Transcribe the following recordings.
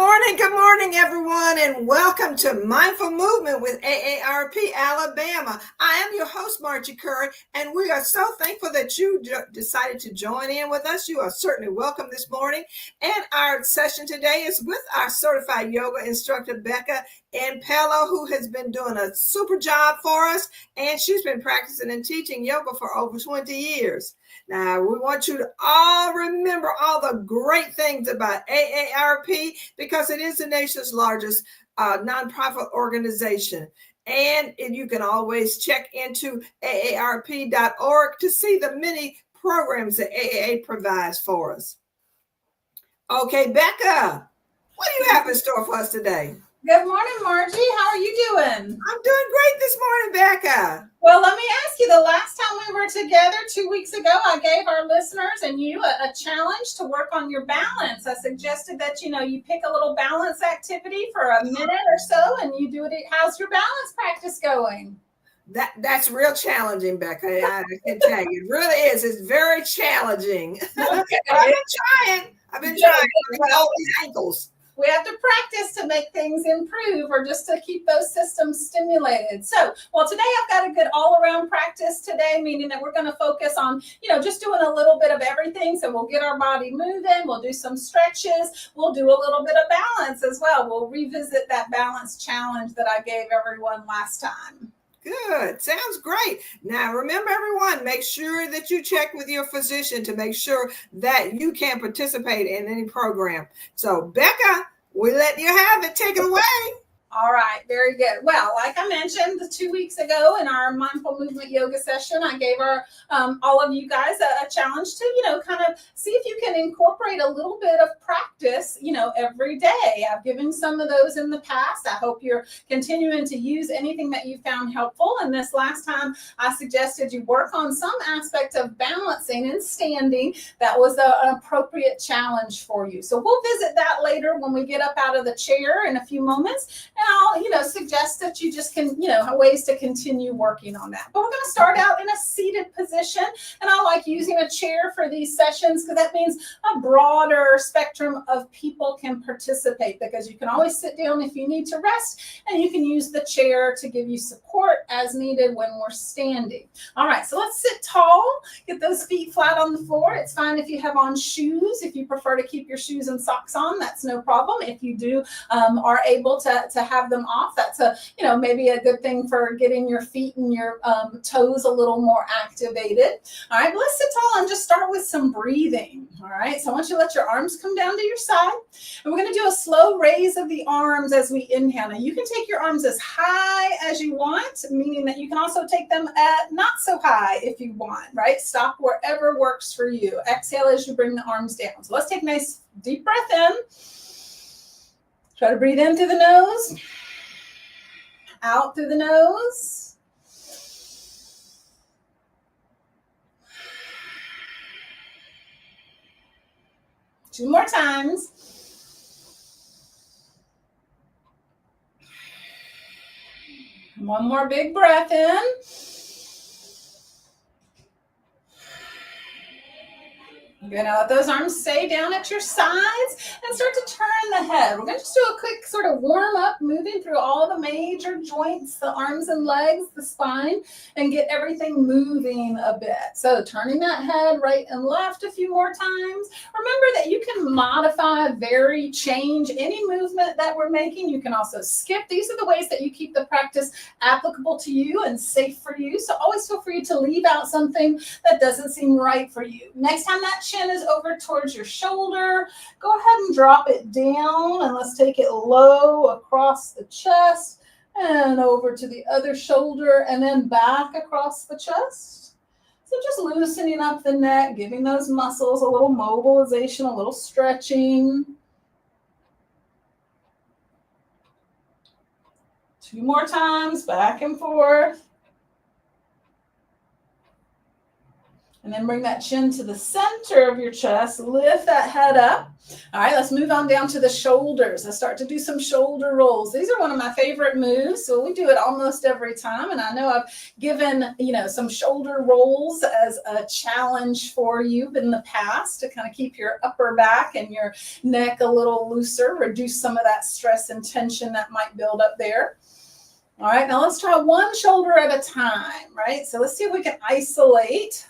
good morning, everyone, and welcome to Mindful Movement with AARP Alabama. I am your host, Margie Curry, and we are so thankful that you decided to join in with us. You are certainly welcome this morning. And our session today is with our certified yoga instructor, Becca in Palo, who has been doing a super job for us, and she's been practicing and teaching yoga for over 20 years. Now, we want you to all remember all the great things about AARP because it is the nation's largest nonprofit organization. And you can always check into aarp.org to see the many programs that AAA provides for us. Okay, Becca, what do you have in store for us today? Good morning, Margie. How are you doing? I'm doing great this morning, Becca. Well, let me ask you, the last time we were together 2 weeks ago, I gave our listeners and you a challenge to work on your balance. I suggested that, you pick a little balance activity for a minute or so and you do it. How's your balance practice going? That's real challenging, Becca. I can tell you. It really is. It's very challenging. Okay. I've been trying with all these ankles. We have to practice to make things improve or just to keep those systems stimulated. So, today I've got a good all-around practice today, meaning that we're going to focus on, just doing a little bit of everything. So we'll get our body moving. We'll do some stretches. We'll do a little bit of balance as well. We'll revisit that balance challenge that I gave everyone last time. Good. Sounds great. Now, remember, everyone, make sure that you check with your physician to make sure that you can participate in any program. So, Becca, we let you have it. Take it away. All right, very good. Well, like I mentioned 2 weeks ago in our mindful movement yoga session, I gave all of you guys a challenge to, kind of see if you can incorporate a little bit of practice, every day. I've given some of those in the past. I hope you're continuing to use anything that you found helpful. And this last time, I suggested you work on some aspect of balancing and standing. That was an appropriate challenge for you. So we'll visit that later when we get up out of the chair in a few moments. And I'll, suggest that you just can, ways to continue working on that. But we're going to start out in a seated position. And I like using a chair for these sessions because that means a broader spectrum of people can participate because you can always sit down if you need to rest and you can use the chair to give you support as needed when we're standing. All right, so let's sit tall, get those feet flat on the floor. It's fine if you have on shoes. If you prefer to keep your shoes and socks on, that's no problem. If you do are able to have them off, that's maybe a good thing for getting your feet and your toes a little more activated. All right, let's sit tall and just start with some breathing. All right, so I want you to let your arms come down to your side, and we're going to do a slow raise of the arms as we inhale. Now you can take your arms as high as you want, meaning that you can also take them at not so high if you want, right? Stop wherever works for you. Exhale as you bring the arms down. So let's take a nice deep breath in. Try to breathe in through the nose, out through the nose. Two more times. One more big breath in. You're going to let those arms stay down at your sides and start to turn the head. We're going to just do a quick sort of warm up, moving through all the major joints, the arms and legs, the spine, and get everything moving a bit. So turning that head right and left a few more times. Remember that you can modify, vary, change any movement that we're making. You can also skip. These are the ways that you keep the practice applicable to you and safe for you. So always feel free to leave out something that doesn't seem right for you. Next time that chin is over towards your shoulder, go ahead and drop it down, and let's take it low across the chest and over to the other shoulder and then back across the chest. So just loosening up the neck, giving those muscles a little mobilization, a little stretching. Two more times, back and forth. And then bring that chin to the center of your chest. Lift that head up. All right, let's move on down to the shoulders. Let's start to do some shoulder rolls. These are one of my favorite moves. So we do it almost every time. And I know I've given, some shoulder rolls as a challenge for you in the past to kind of keep your upper back and your neck a little looser, reduce some of that stress and tension that might build up there. All right, now let's try one shoulder at a time, right? So let's see if we can isolate.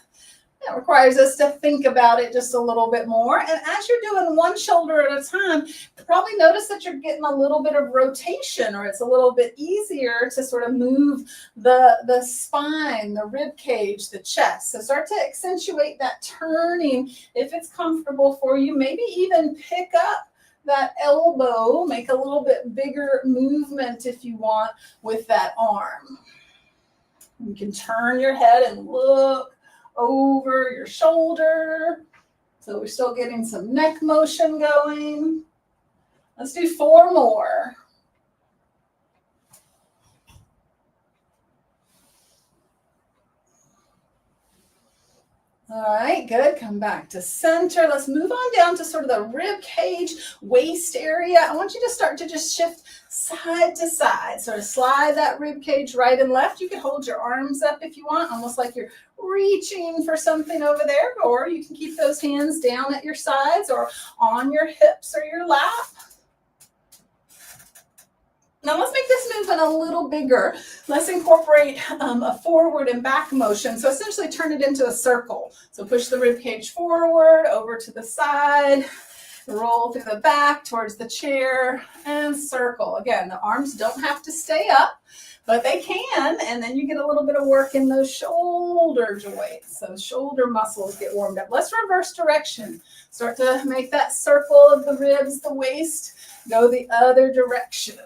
That requires us to think about it just a little bit more. And as you're doing one shoulder at a time, probably notice that you're getting a little bit of rotation, or it's a little bit easier to sort of move the spine, the rib cage, the chest. So start to accentuate that turning if it's comfortable for you. Maybe even pick up that elbow, make a little bit bigger movement if you want with that arm. You can turn your head and look over your shoulder. So we're still getting some neck motion going. Let's do 4 more. All right, good. Come back to center. Let's move on down to sort of the rib cage, waist area. I want you to start to just shift side to side. Sort of slide that rib cage right and left. You can hold your arms up if you want, almost like you're reaching for something over there, or you can keep those hands down at your sides or on your hips or your lap. Now let's make this movement a little bigger. Let's incorporate a forward and back motion. So essentially turn it into a circle. So push the rib cage forward, over to the side, roll through the back towards the chair, and circle. Again, the arms don't have to stay up, but they can, and then you get a little bit of work in those shoulder joints. So shoulder muscles get warmed up. Let's reverse direction. Start to make that circle of the ribs, the waist, go the other direction.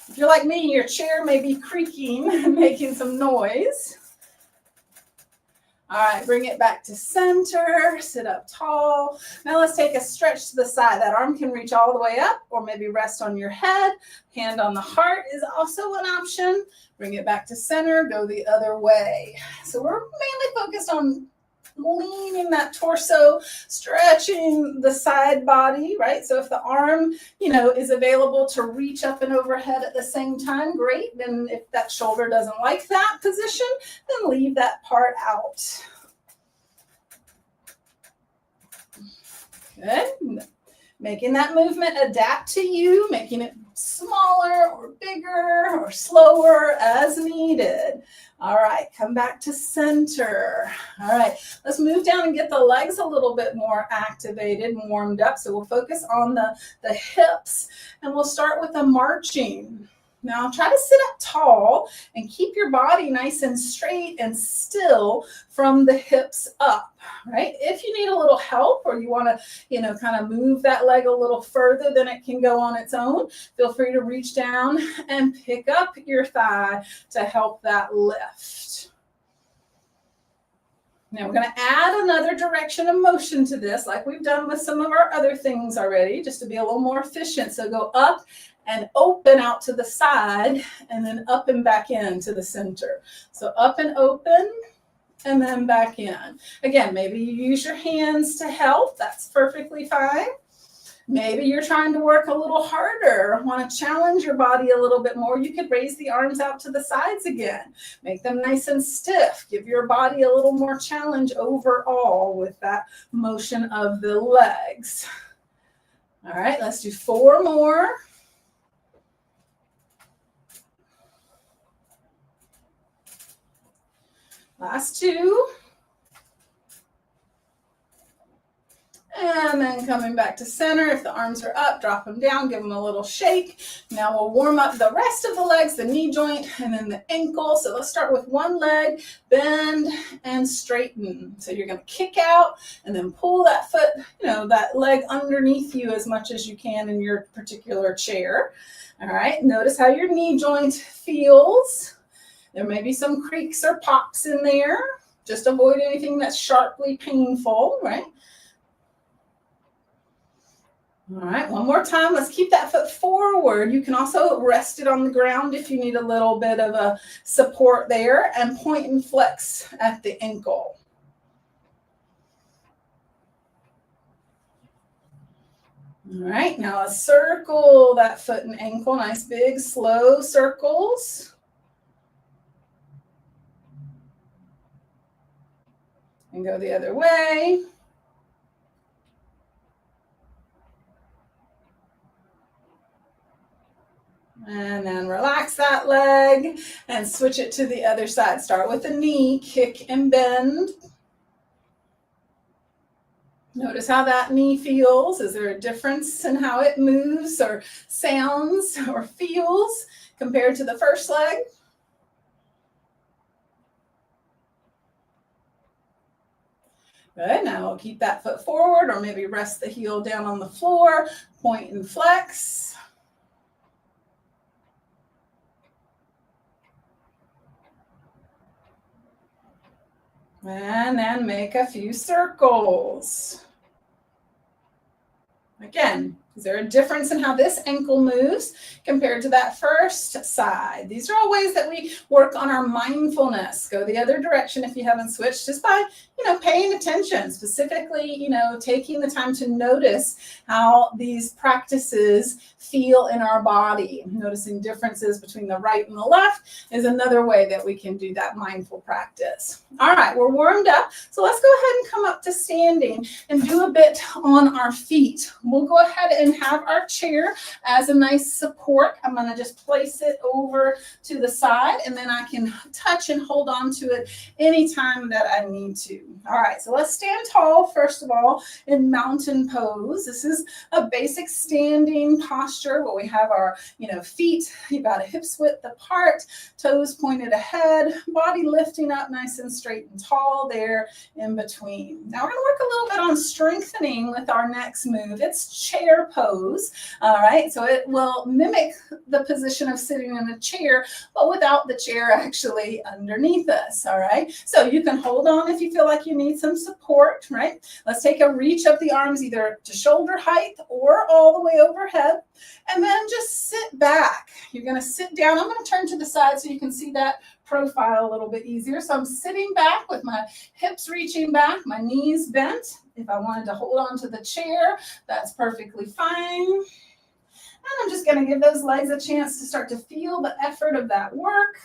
If you're like me, your chair may be creaking and making some noise. All right, bring it back to center, sit up tall. Now let's take a stretch to the side. That arm can reach all the way up, or maybe rest on your head. Hand on the heart is also an option. Bring it back to center, go the other way. So we're mainly focused on leaning that torso, stretching the side body, right? So if the arm, is available to reach up and overhead at the same time, great. Then if that shoulder doesn't like that position, then leave that part out. Good. Making that movement adapt to you, making it smaller or bigger or slower as needed. All right, come back to center. All right, let's move down and get the legs a little bit more activated and warmed up. So we'll focus on the hips, and we'll start with a marching. Now try to sit up tall and keep your body nice and straight and still from the hips up, right? If you need a little help, or you want to, kind of move that leg a little further than it can go on its own, feel free to reach down and pick up your thigh to help that lift. Now we're going to add another direction of motion to this, like we've done with some of our other things already, just to be a little more efficient. So go up and open out to the side, and then up and back in to the center. So up and open, and then back in. Again, maybe you use your hands to help. That's perfectly fine. Maybe you're trying to work a little harder, want to challenge your body a little bit more. You could raise the arms out to the sides again. Make them nice and stiff. Give your body a little more challenge overall with that motion of the legs. All right, let's do 4 more. Last 2. And then coming back to center. If the arms are up, drop them down, give them a little shake. Now we'll warm up the rest of the legs, the knee joint, and then the ankle. So let's start with one leg, bend and straighten. So you're going to kick out and then pull that foot, that leg underneath you as much as you can in your particular chair. All right, notice how your knee joint feels. There may be some creaks or pops in there. Just avoid anything that's sharply painful, right? All right, one more time. Let's keep that foot forward. You can also rest it on the ground if you need a little bit of a support there, and point and flex at the ankle. All right, now let's circle that foot and ankle. Nice big slow circles. And go the other way. And then relax that leg and switch it to the other side. Start with the knee, kick and bend. Notice how that knee feels. Is there a difference in how it moves or sounds or feels compared to the first leg? Good. Now we'll keep that foot forward or maybe rest the heel down on the floor, point and flex. And then make a few circles. Again, is there a difference in how this ankle moves compared to that first side? These are all ways that we work on our mindfulness. Go the other direction if you haven't switched, just by, paying attention, specifically, taking the time to notice how these practices feel in our body. Noticing differences between the right and the left is another way that we can do that mindful practice. All right, we're warmed up. So let's go ahead and come up to standing and do a bit on our feet. We'll go ahead and have our chair as a nice support. I'm going to just place it over to the side, and then I can touch and hold on to it anytime that I need to. All right, so let's stand tall, first of all, in mountain pose. This is a basic standing posture where we have our, feet about a hip's width apart, toes pointed ahead, body lifting up nice and straight and tall there in between. Now we're going to work a little bit on strengthening with our next move. It's chair pose. All right, so it will mimic the position of sitting in a chair, but without the chair actually underneath us. All right, so you can hold on if you feel like you need some support, right? Let's take a reach of the arms either to shoulder height or all the way overhead, and then just sit back. You're going to sit down. I'm going to turn to the side so you can see that profile a little bit easier. So I'm sitting back with my hips reaching back, my knees bent. If I wanted to hold on to the chair, that's perfectly fine. And I'm just going to give those legs a chance to start to feel the effort of that work.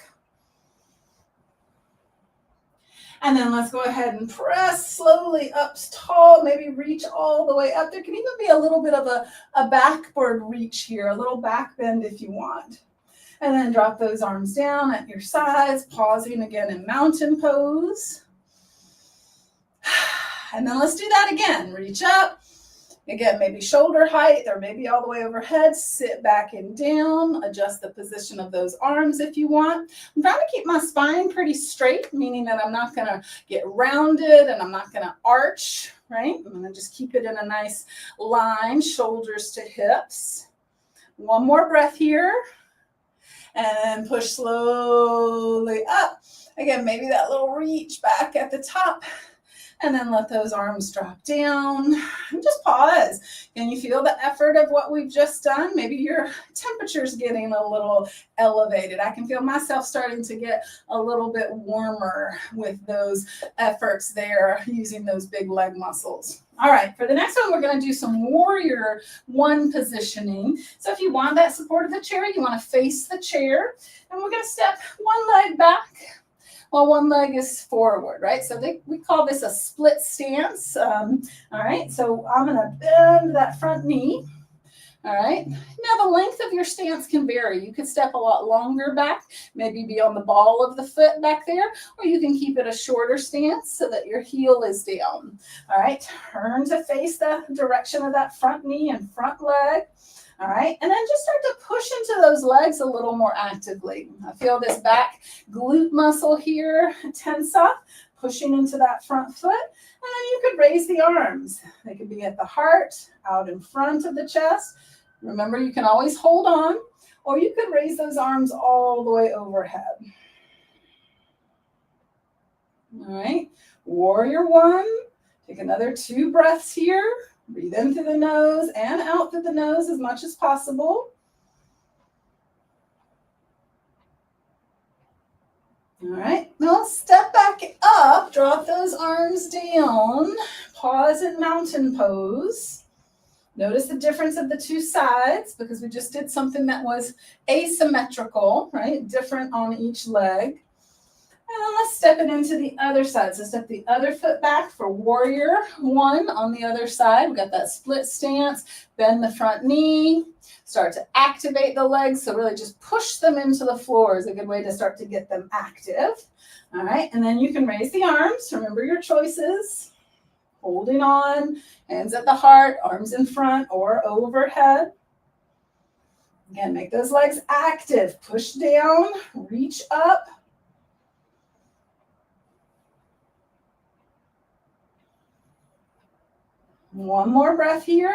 And then let's go ahead and press slowly up tall, maybe reach all the way up. There can even be a little bit of a backward reach here, a little back bend if you want. And then drop those arms down at your sides, pausing again in mountain pose. And then let's do that again. Reach up. Again, maybe shoulder height or maybe all the way overhead. Sit back and down. Adjust the position of those arms if you want. I'm trying to keep my spine pretty straight, meaning that I'm not going to get rounded and I'm not going to arch, right? I'm going to just keep it in a nice line, shoulders to hips. One more breath here. And push slowly up. Again, maybe that little reach back at the top. And then let those arms drop down. And just pause. Can you feel the effort of what we've just done? Maybe your temperature's getting a little elevated. I can feel myself starting to get a little bit warmer with those efforts there, using those big leg muscles. All right, for the next one, we're going to do some warrior one positioning. So if you want that support of the chair, you want to face the chair. And we're going to step one leg back while one leg is forward, right? So we call this a split stance. All right, so I'm going to bend that front knee. All right, now the length of your stance can vary. You could step a lot longer back, maybe be on the ball of the foot back there, or you can keep it a shorter stance so that your heel is down. All right, turn to face the direction of that front knee and front leg. All right, and then just start to push into those legs a little more actively. I feel this back glute muscle here tense up, pushing into that front foot. And then you could raise the arms. They could be at the heart, out in front of the chest. Remember, you can always hold on, or you could raise those arms all the way overhead. All right, warrior one. Take another 2 breaths here. Breathe in through the nose and out through the nose as much as possible. All right, now let's step back up, drop those arms down, pause in mountain pose. Notice the difference of the two sides because we just did something that was asymmetrical, right? Different on each leg. And then let's step it into the other side. So step the other foot back for warrior one on the other side. We got that split stance. Bend the front knee. Start to activate the legs. So really just push them into the floor is a good way to start to get them active. All right. And then you can raise the arms. Remember your choices. Holding on. Hands at the heart. Arms in front or overhead. Again, make those legs active. Push down. Reach up. One more breath here.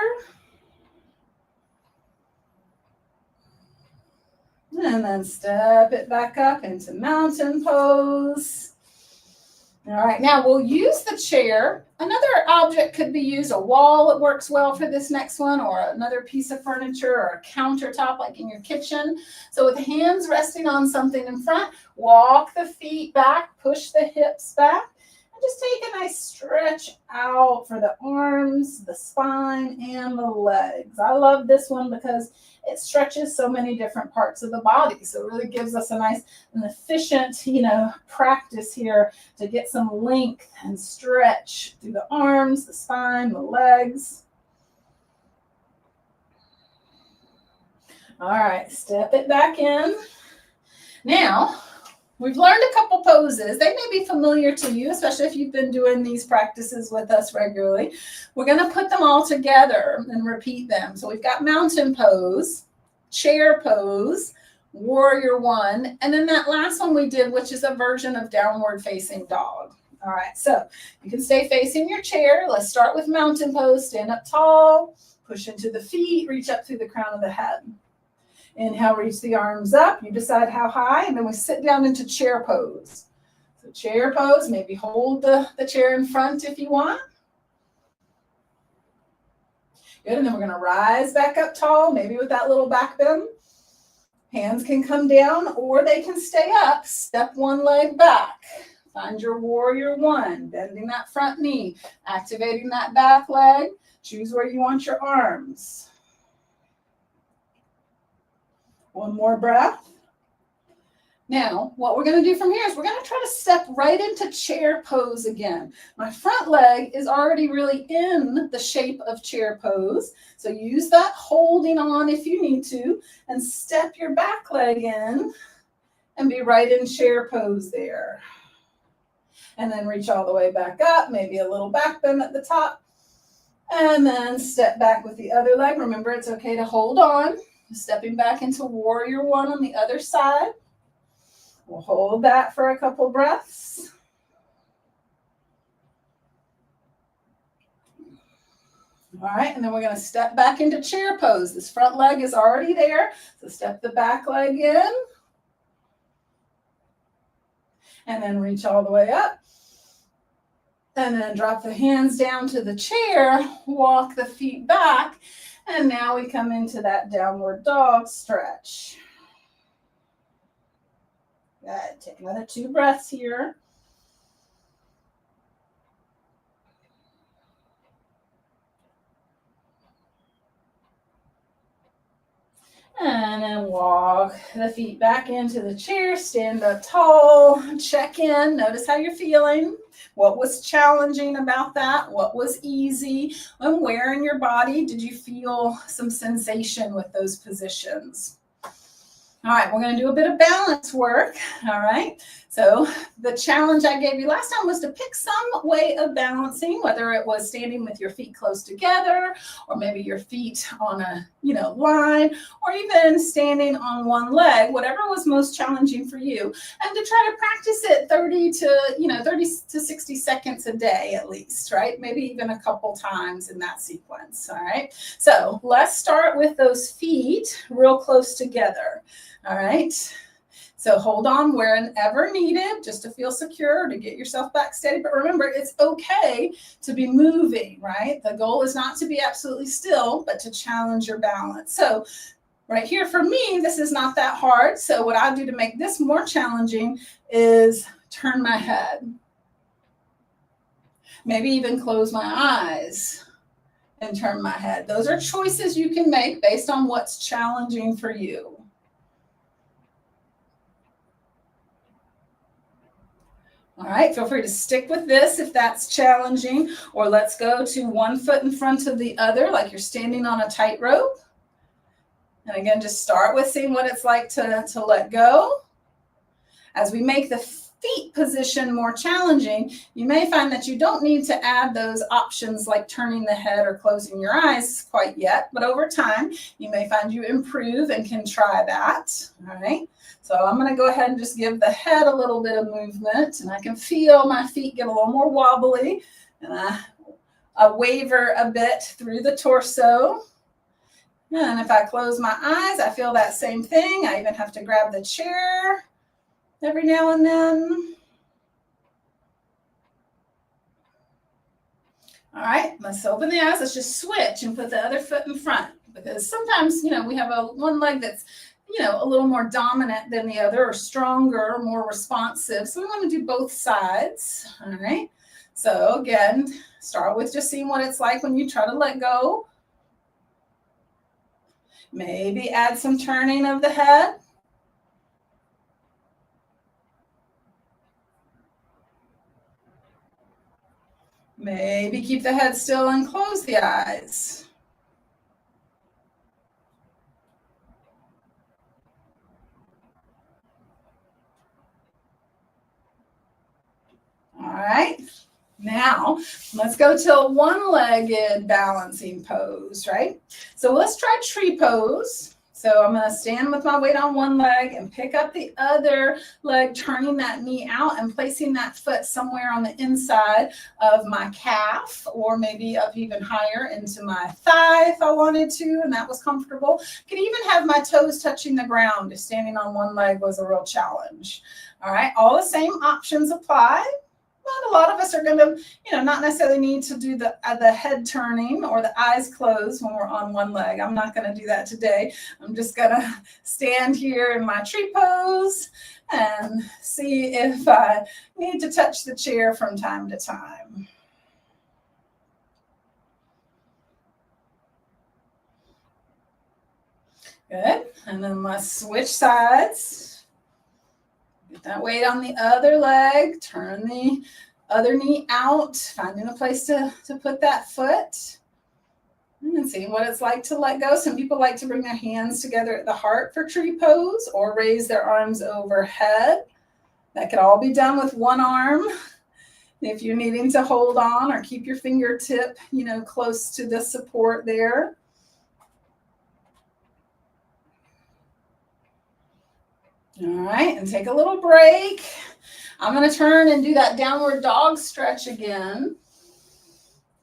And then step it back up into mountain pose. All right, now we'll use the chair. Another object could be used, a wall that works well for this next one, or another piece of furniture or a countertop like in your kitchen. So with hands resting on something in front, walk the feet back, push the hips back. Just take a nice stretch out for the arms, the spine, and the legs. I love this one because it stretches so many different parts of the body. So it really gives us a nice and efficient, practice here to get some length and stretch through the arms, the spine, the legs. All right, step it back in. Now, we've learned a couple poses. They may be familiar to you, especially if you've been doing these practices with us regularly. We're going to put them all together and repeat them. So we've got mountain pose, chair pose, warrior one, and then that last one we did, which is a version of downward facing dog. All right, so you can stay facing your chair. Let's start with mountain pose. Stand up tall, push into the feet, reach up through the crown of the head. Inhale, reach the arms up. You decide how high, and then we sit down into chair pose. So chair pose, maybe hold the chair in front if you want. Good, and then we're going to rise back up tall, maybe with that little back bend. Hands can come down or they can stay up. Step one leg back. Find your warrior one, bending that front knee, activating that back leg. Choose where you want your arms. One more breath. Now, what we're going to do from here is we're going to try to step right into chair pose again. My front leg is already really in the shape of chair pose. So use that holding on if you need to, and step your back leg in and be right in chair pose there. And then reach all the way back up, maybe a little back bend at the top. And then step back with the other leg. Remember, it's okay to hold on. Stepping back into warrior one on the other side. We'll hold that for a couple breaths. All right, and then we're going to step back into chair pose. This front leg is already there, so step the back leg in. And then reach all the way up. And then drop the hands down to the chair, walk the feet back. And now we come into that downward dog stretch. Good. Take another 2 breaths here. And then walk the feet back into the chair, stand up tall, check in, notice how you're feeling. What was challenging about that? What was easy? And where in your body did you feel some sensation with those positions? All right, we're going to do a bit of balance work. All right, so the challenge I gave you last time was to pick some way of balancing, whether it was standing with your feet close together, or maybe your feet on a line, or even standing on one leg, whatever was most challenging for you, and to try to practice it 30 to 60 seconds a day at least, right? Maybe even a couple times in that sequence. All right, so let's start with those feet real close together. All right, so hold on wherever needed, just to feel secure, to get yourself back steady. But remember, it's okay to be moving, right? The goal is not to be absolutely still, but to challenge your balance. So right here for me, this is not that hard. So what I do to make this more challenging is turn my head. Maybe even close my eyes and turn my head. Those are choices you can make based on what's challenging for you. All right, feel free to stick with this if that's challenging, or let's go to one foot in front of the other like you're standing on a tightrope. And again, just start with seeing what it's like to let go. As we make the feet position more challenging, you may find that you don't need to add those options like turning the head or closing your eyes quite yet, but over time, you may find you improve and can try that. All right. So I'm going to go ahead and just give the head a little bit of movement, and I can feel my feet get a little more wobbly, and I waver a bit through the torso. And if I close my eyes, I feel that same thing. I even have to grab the chair every now and then. All right, let's open the eyes. Let's just switch and put the other foot in front, because sometimes, we have one leg that's, a little more dominant than the other, or stronger, more responsive. So we want to do both sides. All right. So again, start with just seeing what it's like when you try to let go. Maybe add some turning of the head. Maybe keep the head still and close the eyes. All right. Now, let's go to a one-legged balancing pose, right? So let's try tree pose. So I'm going to stand with my weight on one leg and pick up the other leg, turning that knee out and placing that foot somewhere on the inside of my calf, or maybe up even higher into my thigh if I wanted to, and that was comfortable. Could even have my toes touching the ground if standing on one leg was a real challenge. All right, all the same options apply. But a lot of us are going to, not necessarily need to do the head turning or the eyes closed when we're on one leg. I'm not going to do that today. I'm just going to stand here in my tree pose and see if I need to touch the chair from time to time. Good. And then let's switch sides. Get that weight on the other leg, turn the other knee out, finding a place to put that foot, and see what it's like to let go. Some people like to bring their hands together at the heart for tree pose, or raise their arms overhead. That could all be done with one arm. If you're needing to hold on or keep your fingertip, close to the support there. All right, and take a little break. I'm going to turn and do that downward dog stretch again.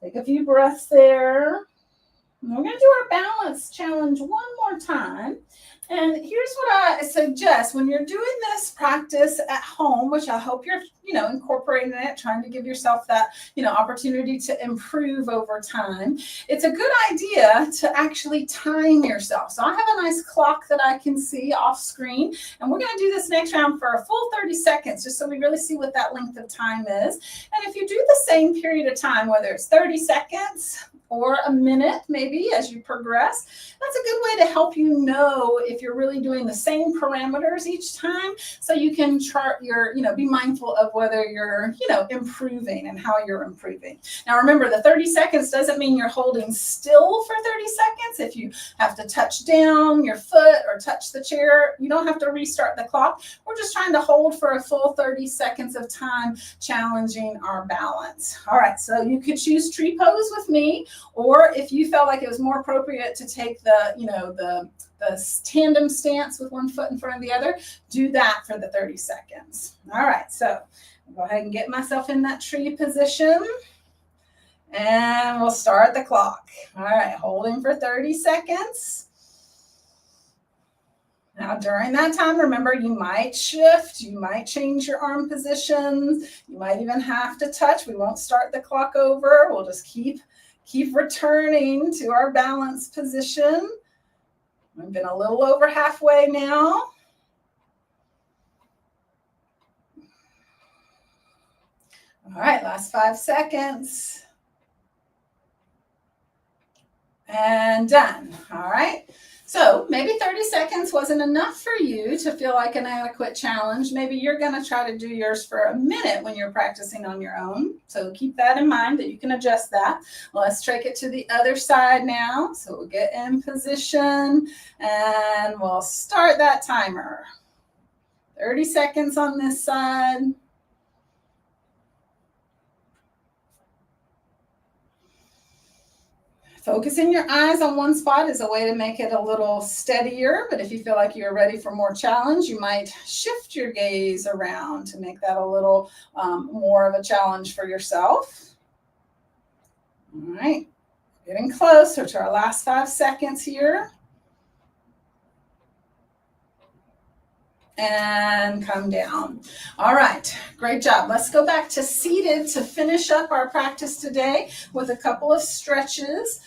Take a few breaths there. And we're going to do our balance challenge one more time. And here's what I suggest when you're doing this practice at home, which I hope you're, incorporating it, trying to give yourself that, opportunity to improve over time. It's a good idea to actually time yourself. So I have a nice clock that I can see off screen, and we're going to do this next round for a full 30 seconds, just so we really see what that length of time is. And if you do the same period of time, whether it's 30 seconds or a minute, maybe as you progress, that's a good way to help you know if you're really doing the same parameters each time, so you can chart your, be mindful of whether you're, improving and how you're improving. Now, remember, the 30 seconds doesn't mean you're holding still for 30 seconds. If you have to touch down your foot or touch the chair, you don't have to restart the clock. We're just trying to hold for a full 30 seconds of time, challenging our balance. All right, so you could choose tree pose with me, or if you felt like it was more appropriate to take the tandem stance with one foot in front of the other, do that for the 30 seconds. All right, so I'll go ahead and get myself in that tree position, and we'll start the clock. All right, holding for 30 seconds. Now, during that time, remember, you might shift, you might change your arm positions, you might even have to touch. We won't start the clock over. We'll just keep returning to our balance position. We've been a little over halfway now. All right, last 5 seconds. And done. All right. So maybe 30 seconds wasn't enough for you to feel like an adequate challenge. Maybe you're going to try to do yours for a minute when you're practicing on your own. So keep that in mind that you can adjust that. Let's take it to the other side now. So we'll get in position and we'll start that timer. 30 seconds on this side. Focusing your eyes on one spot is a way to make it a little steadier, but if you feel like you're ready for more challenge, you might shift your gaze around to make that a little more of a challenge for yourself. All right, getting closer to our last 5 seconds here. And come down. All right, great job. Let's go back to seated to finish up our practice today with a couple of stretches.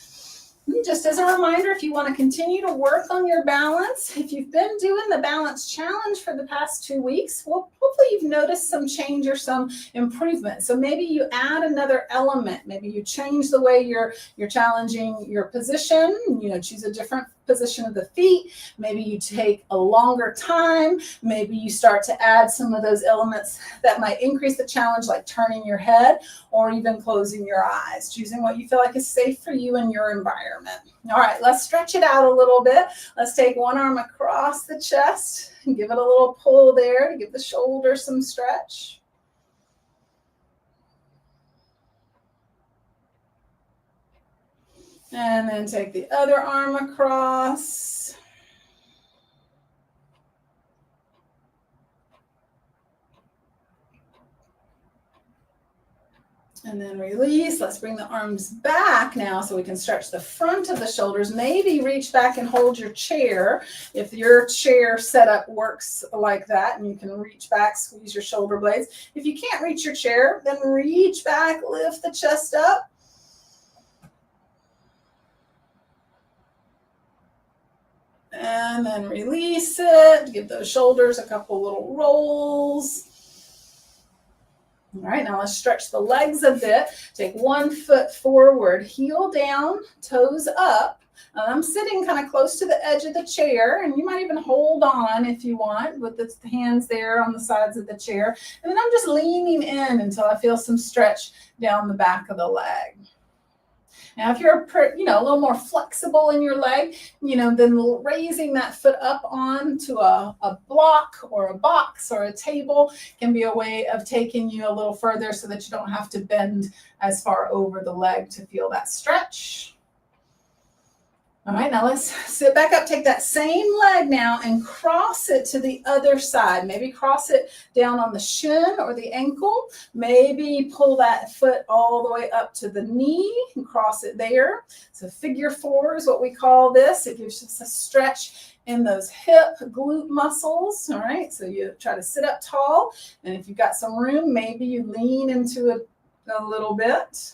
Just as a reminder, if you want to continue to work on your balance, if you've been doing the balance challenge for the past 2 weeks, well, hopefully you've noticed some change or some improvement. So maybe you add another element. Maybe you change the way you're challenging your position, choose a different position of the feet. Maybe you take a longer time. Maybe you start to add some of those elements that might increase the challenge, like turning your head or even closing your eyes, choosing what you feel like is safe for you and your environment. All right, let's stretch it out a little bit. Let's take one arm across the chest and give it a little pull there to give the shoulder some stretch. And then take the other arm across. And then release. Let's bring the arms back now so we can stretch the front of the shoulders. Maybe reach back and hold your chair. If your chair setup works like that and you can reach back, squeeze your shoulder blades. If you can't reach your chair, then reach back, lift the chest up. And then release it. Give those shoulders a couple little rolls. All right, now let's stretch the legs a bit. Take 1 foot forward, heel down, toes up. I'm sitting kind of close to the edge of the chair, and you might even hold on if you want with the hands there on the sides of the chair. And then I'm just leaning in until I feel some stretch down the back of the leg. Now, if you're a little more flexible in your leg, then raising that foot up onto a block or a box or a table can be a way of taking you a little further so that you don't have to bend as far over the leg to feel that stretch. All right, now let's sit back up, take that same leg now and cross it to the other side. Maybe cross it down on the shin or the ankle. Maybe pull that foot all the way up to the knee and cross it there. So figure 4 is what we call this. It gives us a stretch in those hip glute muscles. All right, so you try to sit up tall. And if you've got some room, maybe you lean into it a little bit.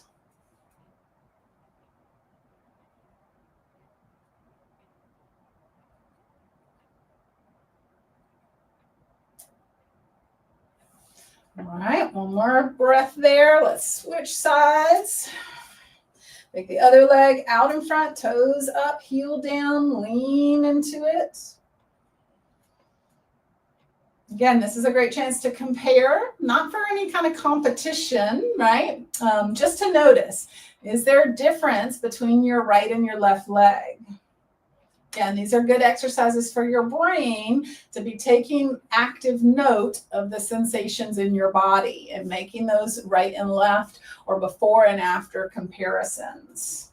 All right, one more breath there. Let's switch sides. Take the other leg out in front, toes up, heel down, lean into it. Again, this is a great chance to compare, not for any kind of competition, right? Just to notice, is there a difference between your right and your left leg? And these are good exercises for your brain to be taking active note of the sensations in your body and making those right and left or before and after comparisons.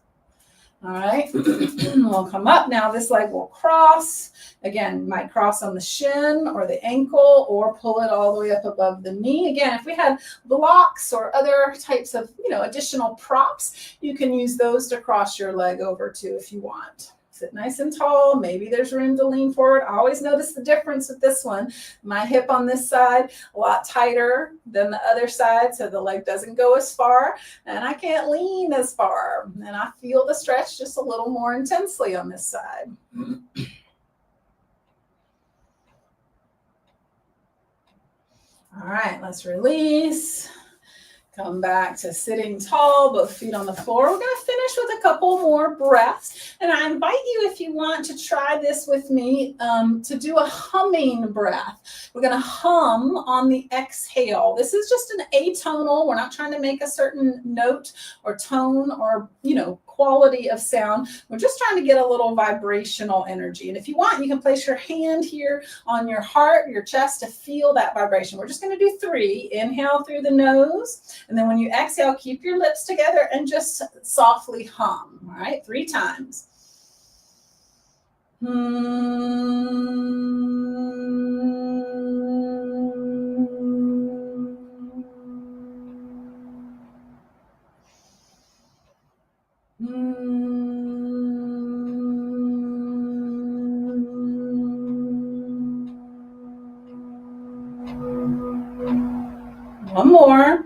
All right, we'll come up now. This leg will cross. Again, might cross on the shin or the ankle or pull it all the way up above the knee. Again, if we had blocks or other types of, additional props, you can use those to cross your leg over to if you want. Sit nice and tall. Maybe there's room to lean forward. I always notice the difference with this one. My hip on this side, a lot tighter than the other side, so the leg doesn't go as far, and I can't lean as far. And I feel the stretch just a little more intensely on this side. All right, let's release. Come back to sitting tall, both feet on the floor. We're going to finish with a couple more breaths. And I invite you, if you want to try this with me, to do a humming breath. We're going to hum on the exhale. This is just an atonal. We're not trying to make a certain note or tone or, quality of sound. We're just trying to get a little vibrational energy. And if you want, you can place your hand here on your heart, your chest, to feel that vibration. We're just going to do 3. Inhale through the nose. And then when you exhale, keep your lips together and just softly hum. All right, 3 times. One more.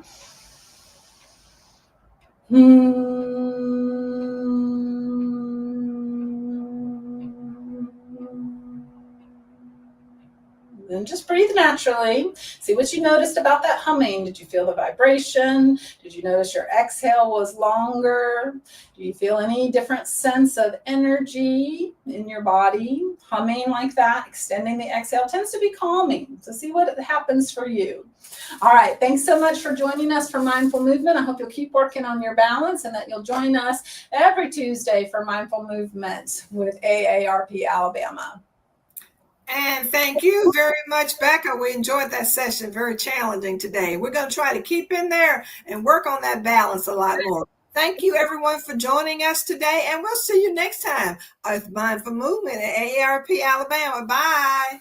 Then just breathe naturally. See what you noticed about that humming. Did you feel the vibration? Did you notice your exhale was longer? Do you feel any different sense of energy in your body? Humming like that, extending the exhale tends to be calming. So see what happens for you. All right. Thanks so much for joining us for Mindful Movement. I hope you'll keep working on your balance and that you'll join us every Tuesday for Mindful Movement with AARP Alabama. And thank you very much, Becca. We enjoyed that session. Very challenging today. We're going to try to keep in there and work on that balance a lot more. Thank you, everyone, for joining us today. And we'll see you next time with Mindful Movement at AARP Alabama. Bye.